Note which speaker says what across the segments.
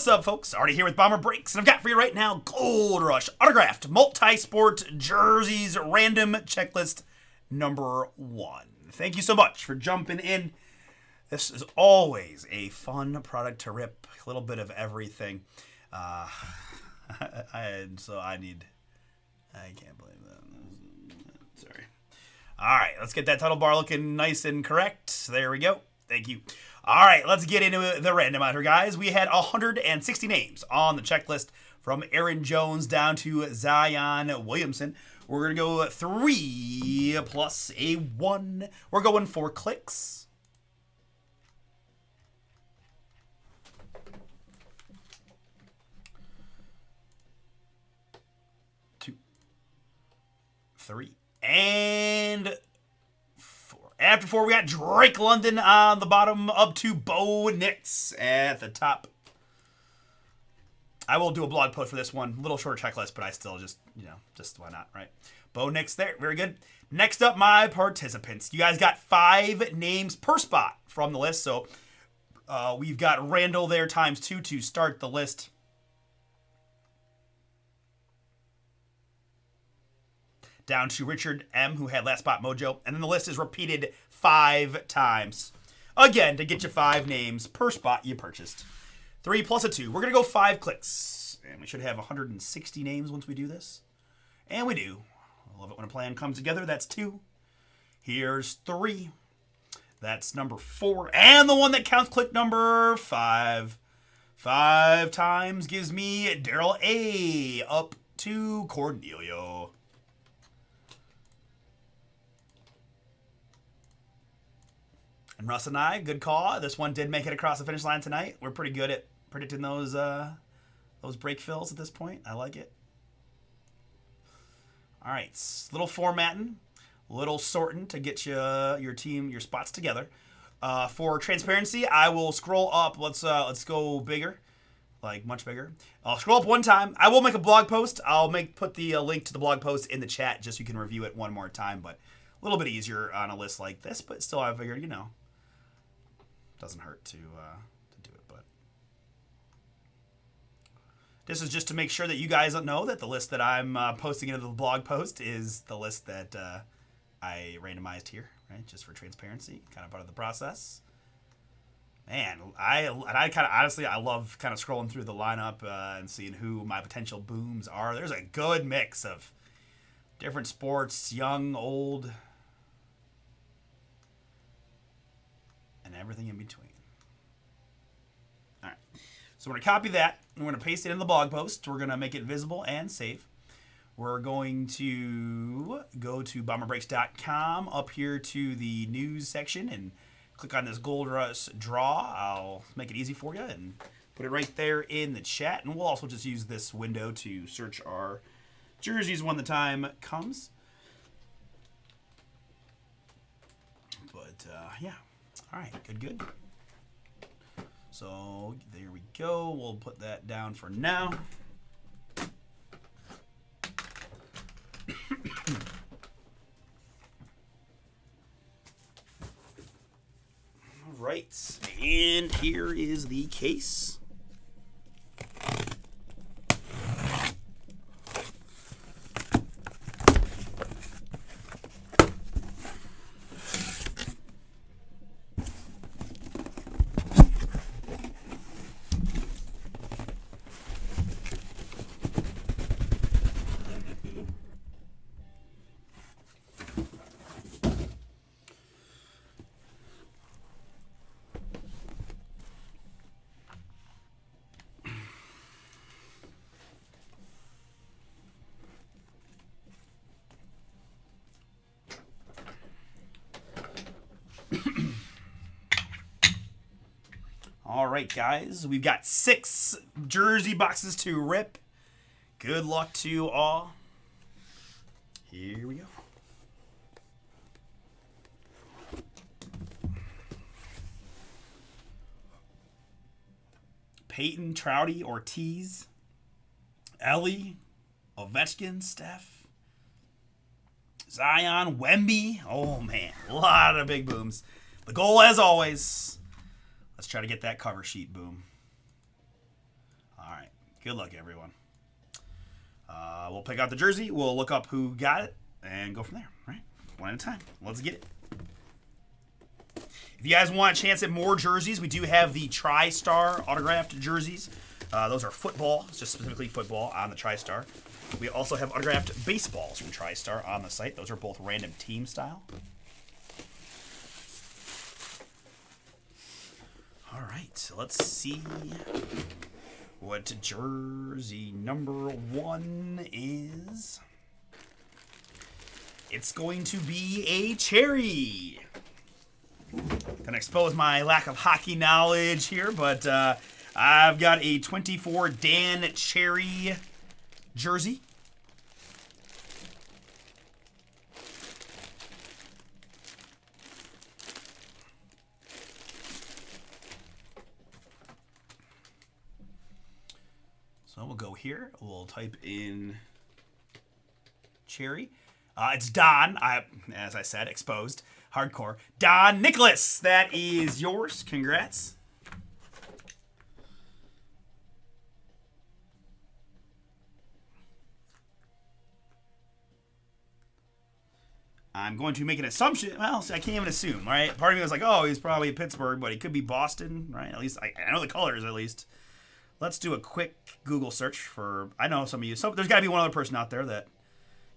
Speaker 1: What's up, folks? Already here with Bomber Breaks, and I've got for you right now Gold Rush Autographed MultiSport Jerseys Random Checklist number 1. Thank you so much for jumping in. This is always a fun product to rip. A little bit of everything. I can't believe that. Sorry. All right, let's get that title bar looking nice and correct. There we go. Thank you. All right, let's get into the randomizer, guys. We had 160 names on the checklist from Aaron Jones down to Zion Williamson. We're going to go 3 plus a 1. We're going 4 clicks. Two, 3, and 4. After 4, we got Drake London on the bottom, up to Bo Nix at the top. I will do a blog post for this one. A little shorter checklist, but I still just why not, right? Bo Nix there. Very good. Next up, my participants. You guys got 5 names per spot from the list. So we've got Randall there times 2 to start the list. Down to Richard M., who had last spot mojo. And then the list is repeated 5 times. Again, to get you 5 names per spot you purchased. 3 plus a 2. We're going to go 5 clicks. And we should have 160 names once we do this. And we do. I love it when a plan comes together. That's 2. Here's 3. That's number 4. And the one that counts click number 5. 5 times gives me Daryl A. up to Cornelio. And Russ and I, good call. This one did make it across the finish line tonight. We're pretty good at predicting those break fills at this point. I like it. All right, little formatting, little sorting to get you your team, your spots together. For transparency, I will scroll up. Let's go bigger, like much bigger. I'll scroll up one time. I will make a blog post. I'll put the link to the blog post in the chat just so you can review it one more time. But a little bit easier on a list like this. But still, I figured doesn't hurt to do it. But this is just to make sure that you guys know that the list that I'm posting into the blog post is the list that I randomized here, right? Just for transparency, kind of part of the process. Man, I kind of honestly I love kind of scrolling through the lineup and seeing who my potential booms are. There's a good mix of different sports, young, old, and everything in between. All right, so we're going to copy that. We're going to paste it in the blog post. We're going to make it visible and save. We're going to go to bomberbreaks.com, up here to the news section, and click on this Gold Rush draw. I'll make it easy for you and put it right there in the chat. And we'll also just use this window to search our jerseys when the time comes. But, yeah. All right, good. So there we go. We'll put that down for now. All right, and here is the case. All right, guys, we've got 6 jersey boxes to rip. Good luck to all. Here we go. Peyton, Trouty, Ortiz, Ellie, Ovechkin, Steph, Zion, Wemby. Oh, man, a lot of big booms. The goal, as always, let's try to get that cover sheet boom. Good luck, everyone. We'll pick out the jersey. We'll look up who got it and go from there. All right, one at a time. Let's get it. If you guys want a chance at more jerseys, we do have the TriStar autographed jerseys. Those are football, just specifically football on the TriStar. We also have autographed baseballs from TriStar on the site. Those are both random team style. All right, so let's see what jersey number 1 is. It's going to be a cherry. Gonna expose my lack of hockey knowledge here, but I've got a 24 Dan Cherry jersey. So we'll go here. We'll type in Cherry. It's Don. As I said, exposed. Hardcore. Don Nicholas. That is yours. Congrats. I'm going to make an assumption. Well, I can't even assume, right? Part of me was like, oh, he's probably Pittsburgh, but he could be Boston, right? At least I know the colors, at least. Let's do a quick Google search for, I know some of you. So there's got to be one other person out there that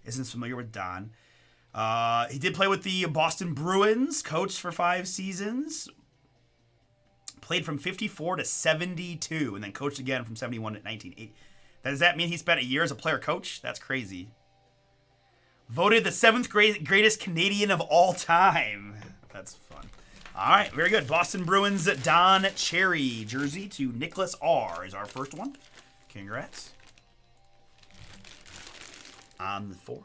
Speaker 1: isn't familiar with Don. He did play with the Boston Bruins, coached for 5 seasons. Played from 54 to 72, and then coached again from 71 to 1980. Does that mean he spent a year as a player coach? That's crazy. Voted the 7th greatest Canadian of all time. That's fun. All right, very good. Boston Bruins Don Cherry jersey to Nicholas R. is our first one. Congrats. On the 4.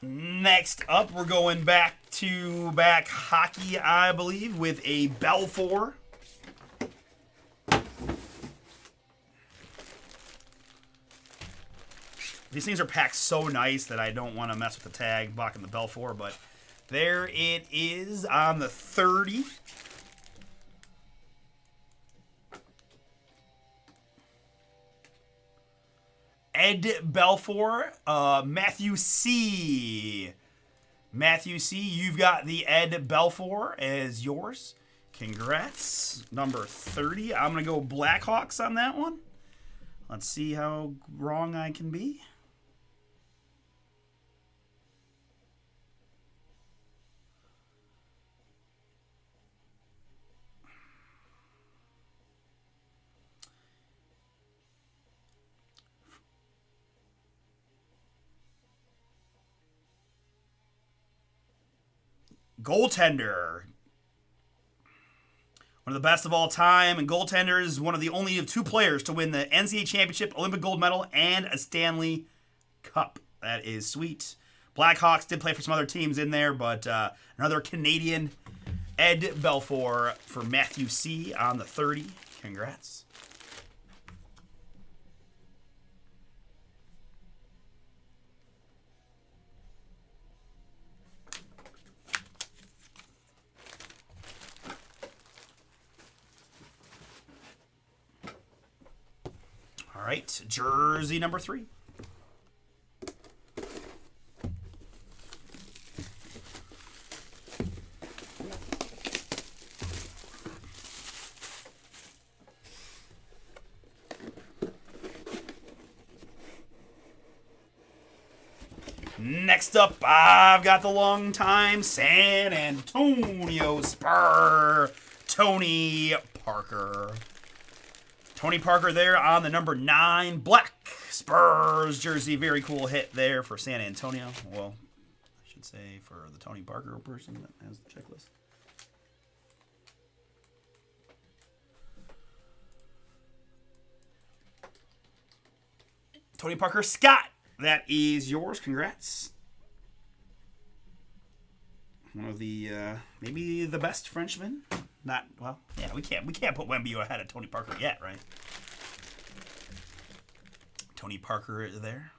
Speaker 1: Next up, we're going back to hockey, I believe, with a Belfour. These things are packed so nice that I don't want to mess with the tag blocking the Belfour, but there it is on the 30. Ed Belfour, Matthew C. Matthew C., you've got the Ed Belfour as yours. Congrats. Number 30. I'm going to go Blackhawks on that one. Let's see how wrong I can be. Goaltender. One of the best of all time, and goaltender is one of the only of 2 players to win the NCAA Championship, Olympic gold medal, and a Stanley Cup. That is sweet. Blackhawks did play for some other teams in there, but another Canadian, Ed Belfour for Matthew C. on the 30. Congrats. All right, jersey number 3. Next up, I've got the long-time San Antonio Spur, Tony Parker. Tony Parker there on the number 9 black Spurs jersey. Very cool hit there for San Antonio. Well, I should say for the Tony Parker person that has the checklist. Tony Parker Scott that is yours. Congrats. One of the maybe the best Frenchman. Not well. Yeah, we can't put Wemby ahead of Tony Parker yet, right? Tony Parker there.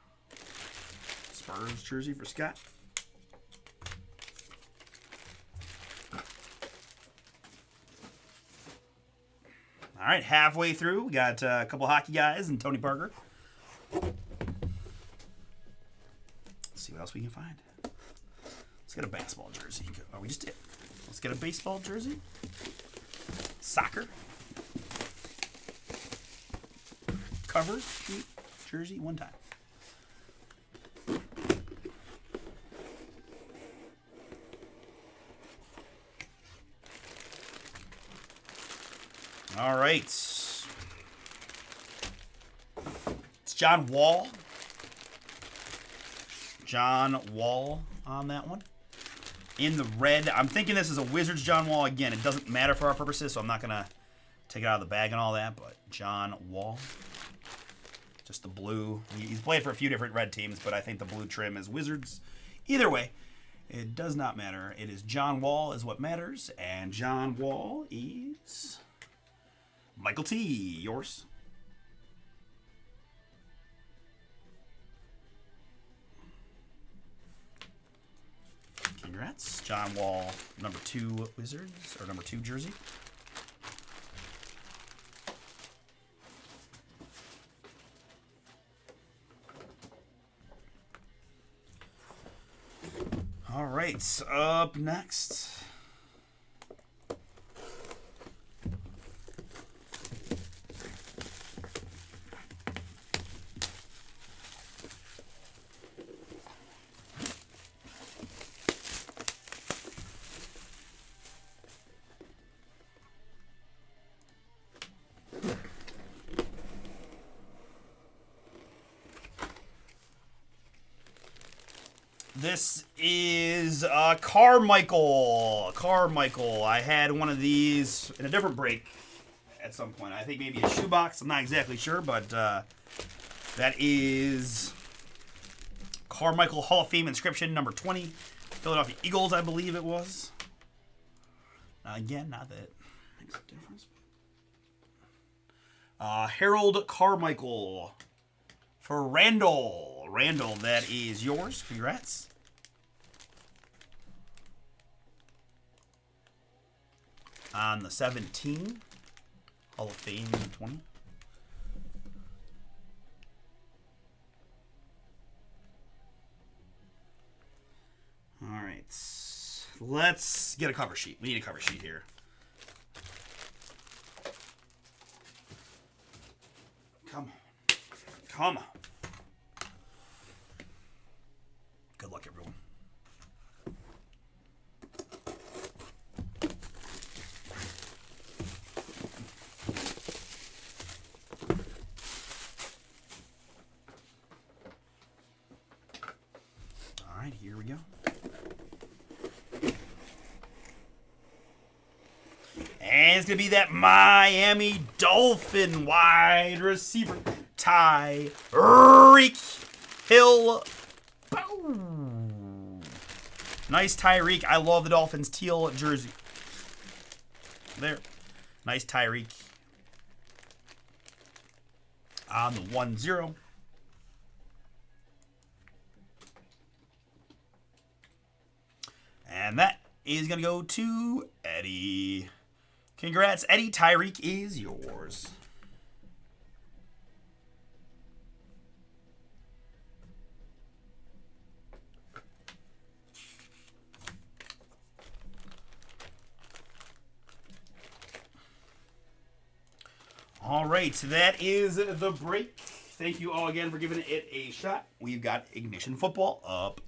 Speaker 1: Spurs jersey for Scott. All right, halfway through, we got a couple hockey guys and Tony Parker. Let's see what else we can find. Let's get a basketball jersey. Oh, we just did. Let's get a baseball jersey. Soccer. Cover sheet jersey one time. All right. It's John Wall. John Wall on that one. In the red. I'm thinking this is a Wizards John Wall. Again, it doesn't matter for our purposes, so I'm not going to take it out of the bag and all that, but John Wall. Just the blue. He's played for a few different red teams, but I think the blue trim is Wizards. Either way, it does not matter. It is John Wall is what matters, and John Wall is Michael T. Yours. Congrats. John Wall, number 2 Wizards, or number 2 jersey. All right, up next. This is Carmichael. Carmichael. I had one of these in a different break at some point. I think maybe a shoebox. I'm not exactly sure, but that is Carmichael Hall of Fame inscription number 20. Philadelphia Eagles, I believe it was. Again, not that it makes a difference. Harold Carmichael for Randall. Randall, that is yours. Congrats. On the 17, Hall of Fame 20. All right. Let's get a cover sheet. We need a cover sheet here. Come on. Come on. Good luck, everyone. All right, here we go. And it's going to be that Miami Dolphin wide receiver, Tyreek Hill. Boom. Nice Tyreek. I love the Dolphins teal jersey. There. Nice Tyreek. On the 1-0. And that is going to go to Eddie. Congrats, Eddie. Tyreek is yours. All right, that is the break. Thank you all again for giving it a shot. We've got Ignition Football up